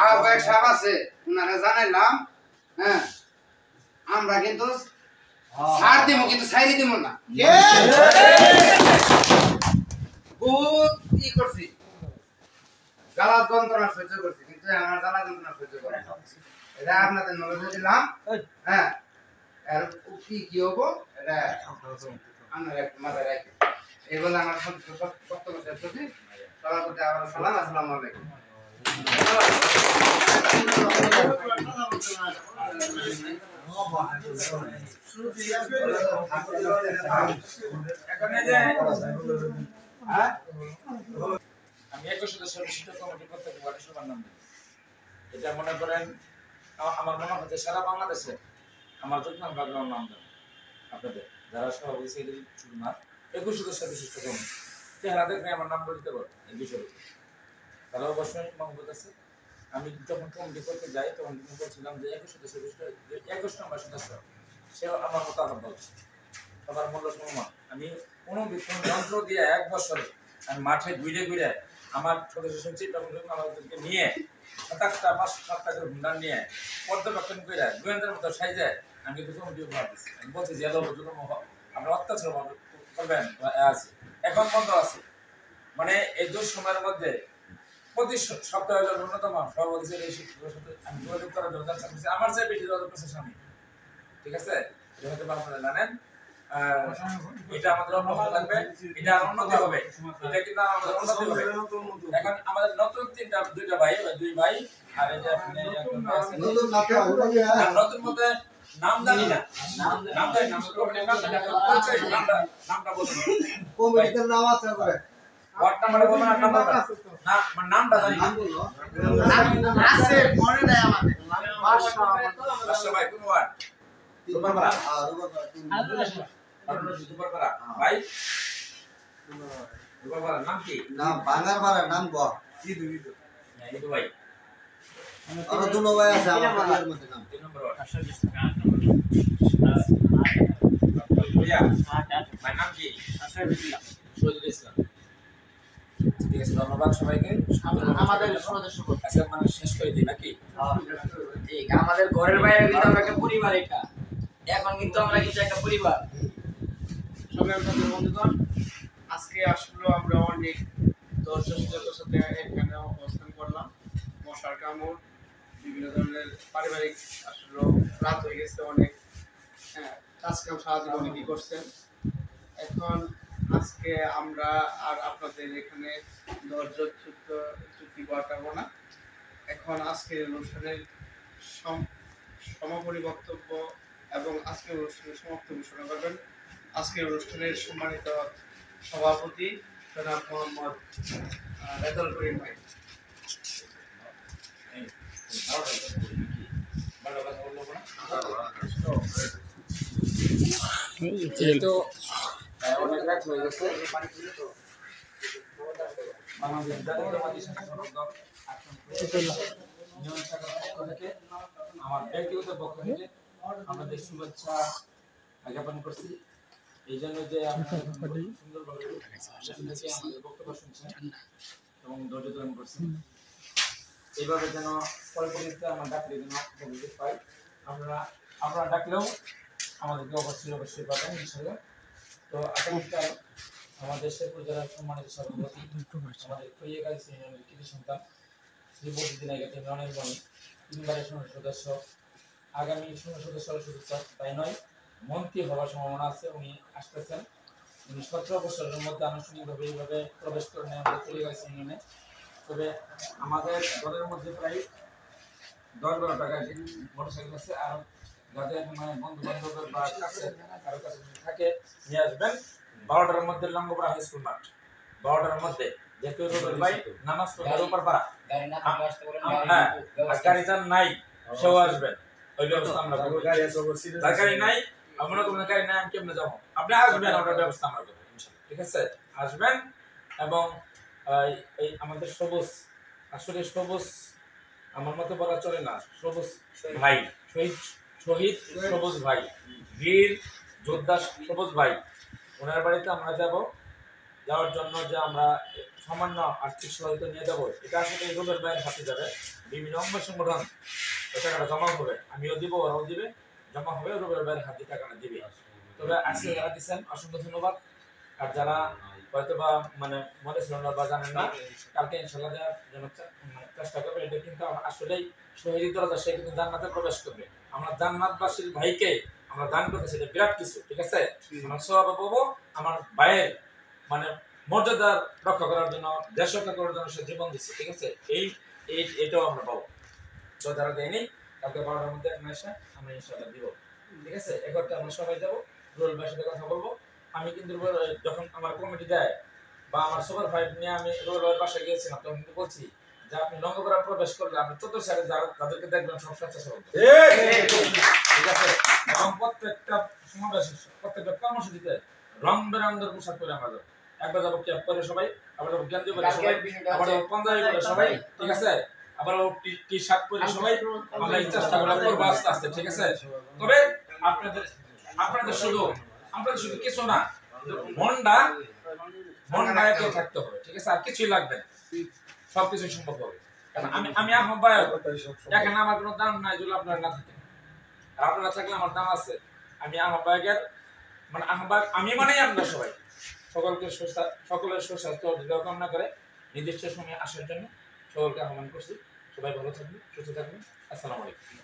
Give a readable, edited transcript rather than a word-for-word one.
আহ্বায়ক সাহেব আছে উনারা জানাইলাম হ্যাঁ আমরা কিন্তু ছাড় দিব কিন্তু ছাইরে দিব না বহুত কি করছি জ্বালা যন্ত্রণা সহ্য করছি কিন্তু আমার জ্বালা যন্ত্রণা সহ্য করে এটা আপনাদের নলেজে দিলাম হ্যাঁ আর কি কি হবো এটা আমরা একটু মাথায় রাখি এগুলো আমার বক্তব্য শেষ করছি সবার প্রতি আবার সালাম আসসালামু আলাইকুম আমি একই সদস্য বিশিষ্ট কমিটি প্রত্যেক ওয়ার্ডের সবার নাম দিই এটা মনে করেন আমার মনে হচ্ছে সারা বাংলাদেশে আমার যত্ন বাগলার নাম দেন আপনাদের যারা সভাপতি সেক্রেটারি চুরমার একই সদস্য বিশিষ্ট কমিটি চেহারা দেখলে আমার নাম বলতে পারো এই বিষয়ে তারা অবশ্যই মহব্বত আছে আমি যখন কমিটি করতে যাই তখন বলছিলাম যে একই সদস্য বিশিষ্ট 21 নম্বর সদস্য সেও আমার মতো আলাপ বলছে সবার মূল্য সমমান আমি কোনো যন্ত্র দিয়ে 1 বছরে আমি মাঠে ঘুরে ঘুরে আমার সদস্য সচিব এবং আমাদেরকে নিয়ে 7-8টা 5-7টা করে ভুন্ডার নিয়ে পর্যবেক্ষণ করে গোয়েন্দার মতো সাইজে আমি কিন্তু কমিটি উপহার দিচ্ছি আমি বলছি যে আমরা অত্যাচার করবেন আছে এখন বন্ধ আছে মানে এই 2 সময়ের মধ্যে প্রতি সপ্তাহে হলো ন্যূনতম সর্বোচ্চ আমি যোগাযোগ করার জন্য চাচ্ছি আমার চেয়ে বেশি যোগাযোগ করছে স্বামী ঠিক আছে এটা হয়তো আপনারা জানেন এটা আমাদের উন্নতি লাগবে এটা উন্নতি হবে এটা কিন্তু আমাদের উন্নতি হবে এখন আমাদের নতুন দুইটা ভাই দুই ভাই আর এই যে আপনি নতুন মধ্যে নাম জানি না নাম জানি না নামটা বলুন কমিটির নাম আছে করে ওয়ার্ড নাম্বার বলুন আর নাম্বার না মানে নামটা জানি না আছে মনে নাই আমাদের 500 ভাই কোন ওয়ার্ড রুবারপাড়া রুবারপাড়া ভাই রুবারপাড়া নাম কি নাম বাঙ্গারপাড়ার নাম গ এই তো ভাই আর দুনো ভাই আছে আমার পরিবারের মধ্যে নাম 3 নম্বর ওয়ার্ড ভাইয়া ভাই নাম কি শহীদুল ইসলাম ঠিক আছে ধন্যবাদ সবাইকে আমাদের সদস্য আজকে মানে শেষ করে দিই নাকি ঠিক আমাদের ঘরের বাইরে কিন্তু আমরা একটা পরিবার এটা এখন কিন্তু আমরা কিন্তু একটা পরিবার সবাই বন্ধুগণ আজকে আসলে আমরা অনেক দর্শকদের সাথে এখানে অবস্থান করলাম মশার কামড় বিভিন্ন ধরনের পারিবারিক আসলে রাত হয়ে গেছে অনেক হ্যাঁ কাজকাম সারাদিন অনেকই করছেন এখন আজকে আমরা আর আপনাদের এখানে চুক্তি কাটাবো না এখন আজকের অনুষ্ঠানের সমাপনী বক্তব্য এবং আজকের অনুষ্ঠানের সমাপ্ত ঘোষণা করবেন আজকের অনুষ্ঠানের সম্মানিত সভাপতি জনাব মোহাম্মদ রেজাল করিম ভাই যেহেতু অনেক রাত হয়ে গেছে বাংলাদেশ জাতীয়তাবাদী ছাত্র দল আমার ব্যক্তিগত পক্ষ থেকে আমাদের শুভেচ্ছা জ্ঞাপন করছি এই জন্য যে সুন্দরভাবে আমাদের বক্তব্য শুনছেন এবং ধৈর্য ধারণ করছেন এইভাবে যেন পরবর্তীতে আমার ডাকলে যেন উপস্থিত পাই আপনারা ডাকলেও আমাদেরকে অবশ্যই পাবেন ইনশাআল্লাহ তো আগামীকাল আমাদের শেরপুর জেলার সম্মানিত সভাপতি আমাদের খৈয়াগাই ইউনিয়নের কৃতি সন্তান শ্রী বদিদিন আগাতে ইউনিয়নের মনে 3বারের সদস্য আগামী সদস্য শুধু তাই নয় মন্ত্রী হওয়ার সম্ভাবনা আছে উনি আসতেছেন উনি 17 বছরের মধ্যে আনুষ্ঠানিকভাবে এইভাবে প্রবেশ করেন আমাদের খৈয়াগাই ইউনিয়নে তবে আমাদের দলের মধ্যে প্রায় 10-12 টাকা মোটরসাইকেল আছে আর যাদের মানে বন্ধু বান্ধবের বা কাছে কারো কাছে থাকে নিয়ে আসবেন 12টার মধ্যে লঙ্গপাড়া হাই স্কুল মাঠ 12টার মধ্যে যেহেতু রবিবার ভাই নামাজ পড়ার উপর পাড়া হ্যাঁ গাড়ি যান নাই সেও আসবেন ওই ব্যবস্থা আমরা করব গাড়ি নাই আমরা কোনো গাড়ি নাই আমি কেমনে যাব আপনি আসবেন ওটার ব্যবস্থা আমরা করব ইনশাআল্লাহ ঠিক আছে আসবেন এবং এই আমাদের সবুজ আসলে সবুজ আমার মতে বলা চলে না সবুজ ভাই শহীদ সবুজ ভাই বীর যোদ্ধা সবুজ ভাই ওনার বাড়িতে আমরা যাওয়ার জন্য যে আমরা সামান্য আর্থিক সহায়তা নিয়ে যাবো, এটা আসলে রুবেল ভাইয়ের হাতে যাবে। বিভিন্ন অঙ্গ সংগঠন ওই টাকাটা জমা হবে, আমিও দিব, ওরাও দিবে, জমা হবে, রুবেল ভাইয়ের হাতে টাকাটা দিবে। তবে আজকে যারা দিচ্ছেন অসংখ্য ধন্যবাদ। আর যারা হয়তো বা মানে মনে ছিল না বা জানেন না, কালকে ইনশাল্লাহ দেওয়ার জন্য চেষ্টা করবে। এটা কিন্তু আসলেই শহীদ দরজা, সে কিন্তু জান্নাতে প্রবেশ করবে। আমরা জান্নাতবাসীর ভাইকে আমরা দান করতেছি, এটা বিরাট কিছু, ঠিক আছে? আমরা সওয়াব পাবো। আমার ভাইয়ের মানে মর্যাদা রক্ষা করার জন্য, দেশ রক্ষা করার জন্য সে জীবন দিচ্ছে, ঠিক আছে? এটাও আমরা পাবো। তো যারা দেয়নি কালকে 12টার মধ্যে আমরা ইনশাল্লাহ দিব, ঠিক আছে? এগারোটা আমরা সবাই যাবো, রুবেল ভাইয়ের সাথে কথা বলবো। আমি কিন্তু যখন আমার কমিটি দেয় বা আমার সুপার ফাইভ নিয়ে আমি রুবেল ভাইয়ের বাসায় গিয়েছিলাম, তখন কিন্তু বলছি যে আপনি লঙ্গপাড়া প্রবেশ করলে আপনি 14 সালে যাদেরকে দেখবেন সব স্বেচ্ছাসেবক, ঠিক আছে? এবং প্রত্যেকটা সমাবেশ, প্রত্যেকটা কর্মসূচিতে রং বেরঙের পোশাক পরে আমরা যাবো। একবার যাবো ক্যাপ করে সবাই, আবার যাবো গেঞ্জি পরে সবাই, আবার যাবো পাঞ্জাবি পরে সবাই, ঠিক আছে? আবার টি শার্ট পরে সবাই। আমরা এই চেষ্টাগুলো করবো আস্তে আস্তে, ঠিক আছে? তবে আপনাদের শুধু কিছু না, মনটা একে থাকতে হবে, ঠিক আছে? আর কিছুই লাগবে না, সবকিছু সম্ভব হবে। কারণ আমি আহ্বায়ক, এখানে আমার কোনো দাম নাই যদি আপনারা না থাকেন। আর আপনারা থাকলে আমার দাম আছে। আমি আহ্বায়কের মানে আহ্বায়ক, আমি মানেই আমরা সবাই। সকলের সুস্বাস্থ্য কামনা করে নির্দিষ্ট সময়ে আসার জন্য সকলকে আহ্বান করছি। সবাই ভালো থাকবেন, সুস্থ থাকবেন। আসসালামু আলাইকুম।